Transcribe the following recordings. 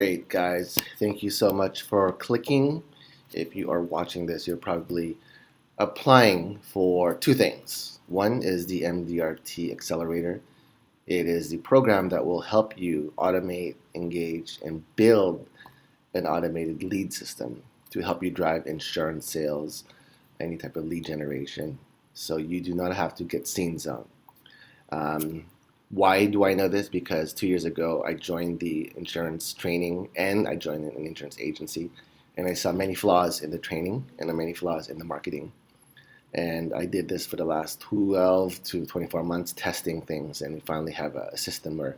Great, guys. Thank you so much for clicking. If you are watching this, you're probably applying for two things. One is the MDRT Accelerator. It is the program that will help you automate, engage, and build an automated lead system to help you drive insurance sales, any type of lead generation, so you do not have to get seen zone. Um, why do I know this? Because 2 years ago, I joined the insurance training and I joined an insurance agency, and I saw many flaws in the training and many flaws in the marketing. And I did this for the last 12 to 24 months testing things, and we finally have a system where,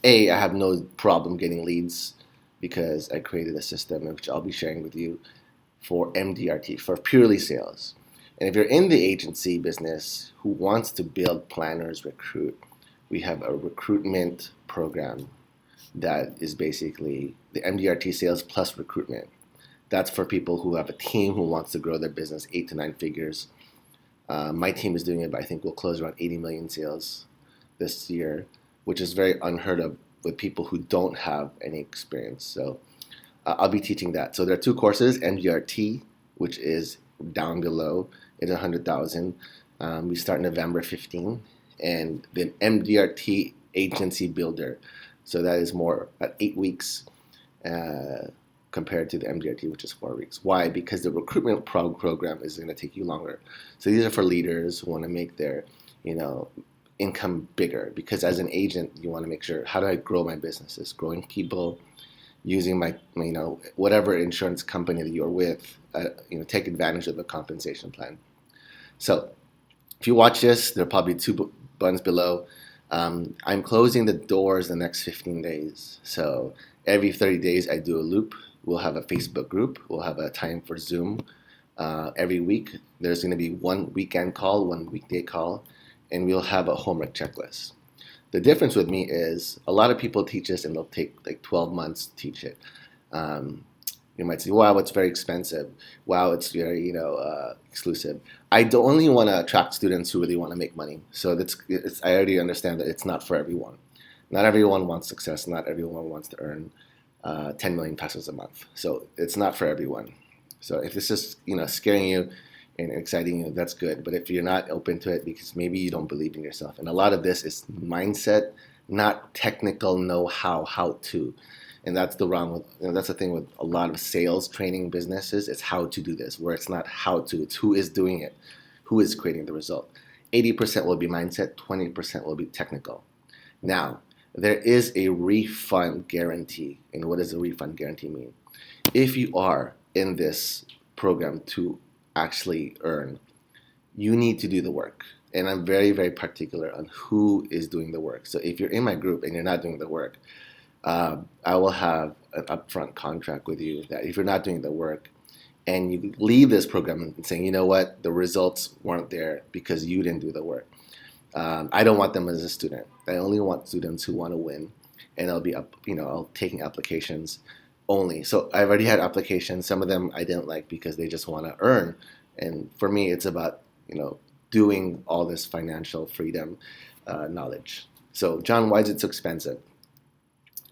I have no problem getting leads because I created a system which I'll be sharing with you for MDRT, for purely sales. And if you're in the agency business who wants to build planners, recruit, we have a recruitment program that is basically the MDRT sales plus recruitment. That's for people who have a team who wants to grow their business 8 to 9 figures. My team is doing it, but I think we'll close around 80 million sales this year, which is very unheard of with people who don't have any experience. So I'll be teaching that. So there are two courses: MDRT, which is down below, it's 100,000. We start November 15, and then MDRT Agency Builder. So that is more at 8 weeks compared to the MDRT, which is 4 weeks. Why? Because the recruitment program is going to take you longer. So these are for leaders who want to make their, income bigger. Because as an agent, you want to make sure, how do I grow my businesses? Growing people, using my, whatever insurance company that you're with, take advantage of the compensation plan. So if you watch this, there are probably two buttons below. I'm closing the doors the next 15 days. So every 30 days, I do a loop. We'll have a Facebook group. We'll have a time for Zoom. Every week, there's going to be one weekend call, one weekday call, and we'll have a homework checklist. The difference with me is a lot of people teach this and they'll take like 12 months to teach it. You might say, wow, it's very expensive. Wow, it's very, exclusive. I don't only want to attract students who really want to make money. So I already understand that it's not for everyone. Not everyone wants success. Not everyone wants to earn 10 million pesos a month. So it's not for everyone. So if this is, scaring you and exciting you, that's good. But if you're not open to it because maybe you don't believe in yourself, and a lot of this is mindset, not technical know-how, how to. And that's that's the thing with a lot of sales training businesses. It's how to do this, where it's not how to, it's who is doing it, who is creating the result. 80% will be mindset, 20% will be technical. Now, there is a refund guarantee. And what does a refund guarantee mean? If you are in this program to actually earn, you need to do the work. And I'm very, very particular on who is doing the work. So if you're in my group and you're not doing the work, I will have an upfront contract with you that if you're not doing the work and you leave this program and saying, you know what, the results weren't there because you didn't do the work, I don't want them as a student. I only want students who want to win, and I'll taking applications only. So I've already had applications. Some of them I didn't like because they just want to earn, and for me, it's about doing all this financial freedom knowledge. So John, why is it so expensive?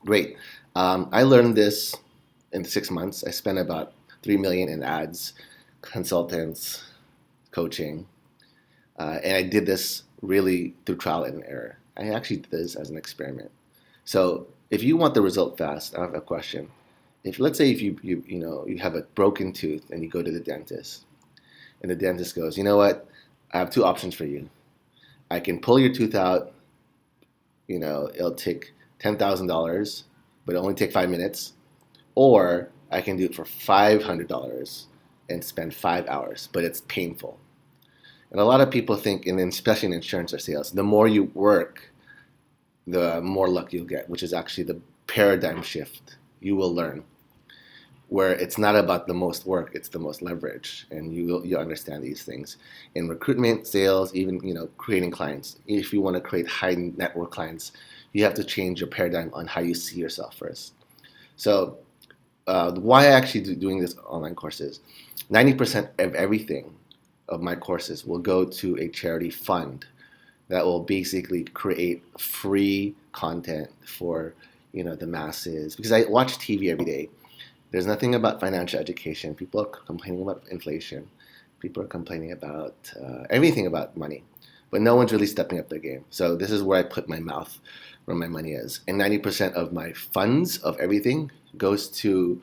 Great. I learned this in 6 months. I spent about 3 million in ads, consultants, coaching, and I did this really through trial and error. I actually did this as an experiment. So if you want the result fast, I have a question. Let's say if you have a broken tooth and you go to the dentist, and the dentist goes, you know what, I have two options for you. I can pull your tooth out. It'll take $10,000, but it'll only take 5 minutes, or I can do it for $500 and spend 5 hours, but it's painful. And a lot of people think, and especially in insurance or sales, the more you work, the more luck you'll get, which is actually the paradigm shift you will learn, where it's not about the most work, it's the most leverage, and you'll understand these things. In recruitment, sales, even creating clients, if you want to create high network clients, you have to change your paradigm on how you see yourself first. So why I actually doing this online courses, 90% of everything of my courses will go to a charity fund that will basically create free content for the masses, because I watch TV every day. There's nothing about financial education. People are complaining about inflation. People are complaining about everything about money, but no one's really stepping up their game. So this is where I put my mouth where my money is. And 90% of my funds of everything goes to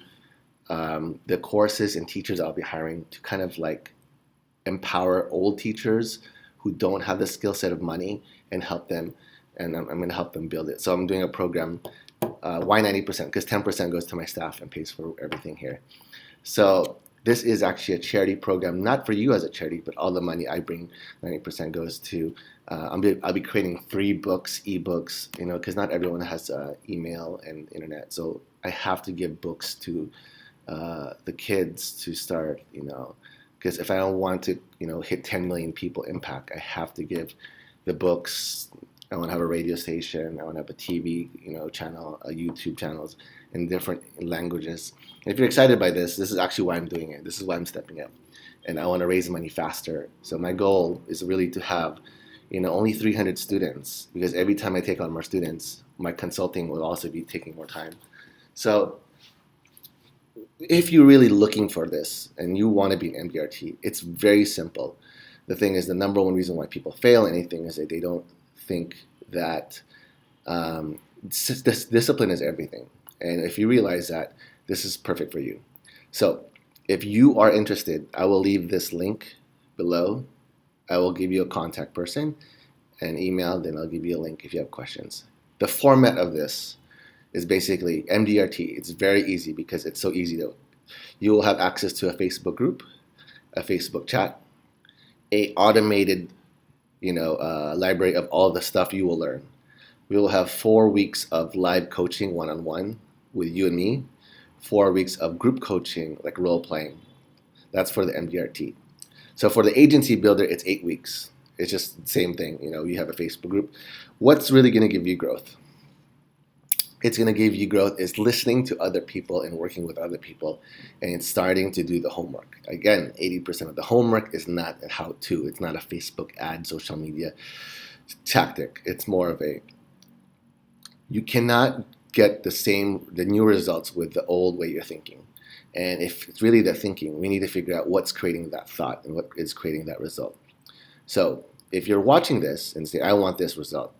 the courses and teachers I'll be hiring to kind of like empower old teachers who don't have the skill set of money and help them. And I'm going to help them build it. So I'm doing a program. Why 90%? Because 10% goes to my staff and pays for everything here. So this is actually a charity program, not for you as a charity, but all the money I bring, 90% goes to. I'll be creating free books, ebooks, because not everyone has email and internet. So I have to give books to the kids to start, because if I don't want to, hit 10 million people impact, I have to give the books. I want to have a radio station. I want to have a TV, channel, a YouTube channels in different languages. And if you're excited by this is actually why I'm doing it. This is why I'm stepping up, and I want to raise money faster. So my goal is really to have, only 300 students, because every time I take on more students, my consulting will also be taking more time. So if you're really looking for this and you want to be an MDRT, it's very simple. The thing is, the number one reason why people fail anything is that they don't think that this discipline is everything. And if you realize that, this is perfect for you. So if you are interested, I will leave this link below. I will give you a contact person and email, then I'll give you a link if you have questions. The format of this is basically MDRT. It's very easy because it's so easy to. You will have access to a Facebook group, a Facebook chat, a automated library of all the stuff you will learn. We will have 4 weeks of live coaching one-on-one with you and me, 4 weeks of group coaching, like role playing. That's for the MDRT. So for the agency builder, it's 8 weeks. It's just the same thing. You have a Facebook group. What's really going to give you growth? It's going to give you growth is listening to other people and working with other people, and it's starting to do the homework. Again, 80% of the homework is not a how-to. It's not a Facebook ad, social media tactic. It's more of you cannot get the new results with the old way you're thinking. And if it's really the thinking, we need to figure out what's creating that thought and what is creating that result. So if you're watching this and say, I want this result,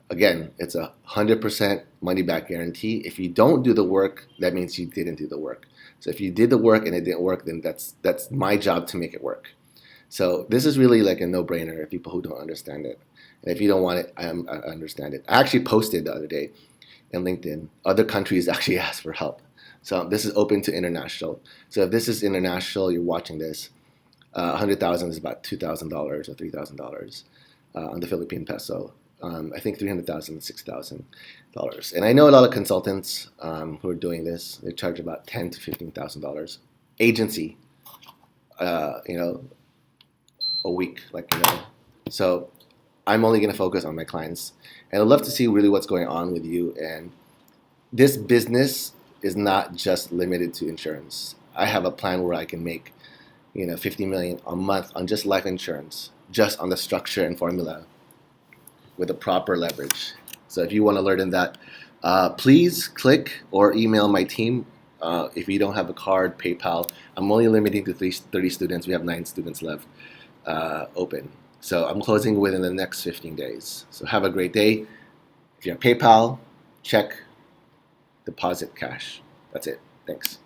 again, it's 100% money back guarantee. If you don't do the work, that means you didn't do the work. So if you did the work and it didn't work, then that's my job to make it work. So this is really like a no-brainer for people who don't understand it. And if you don't want it, I understand it. I actually posted the other day in LinkedIn. Other countries actually ask for help. So this is open to international. So if this is international, you're watching this, 100,000 is about $2,000 or $3,000 on the Philippine peso. I think 300,000 to $6,000. And I know a lot of consultants who are doing this. They charge about $10,000 to $15,000 agency, a week, So I'm only going to focus on my clients, and I'd love to see really what's going on with you. And this business is not just limited to insurance. I have a plan where I can make, 50 million a month on just life insurance, just on the structure and formula, with the proper leverage. So if you want to learn in that, please click or email my team. If you don't have a card, PayPal, I'm only limiting to 30 students. We have 9 students left open. So I'm closing within the next 15 days. So have a great day. If you have PayPal, check, deposit cash. That's it. Thanks.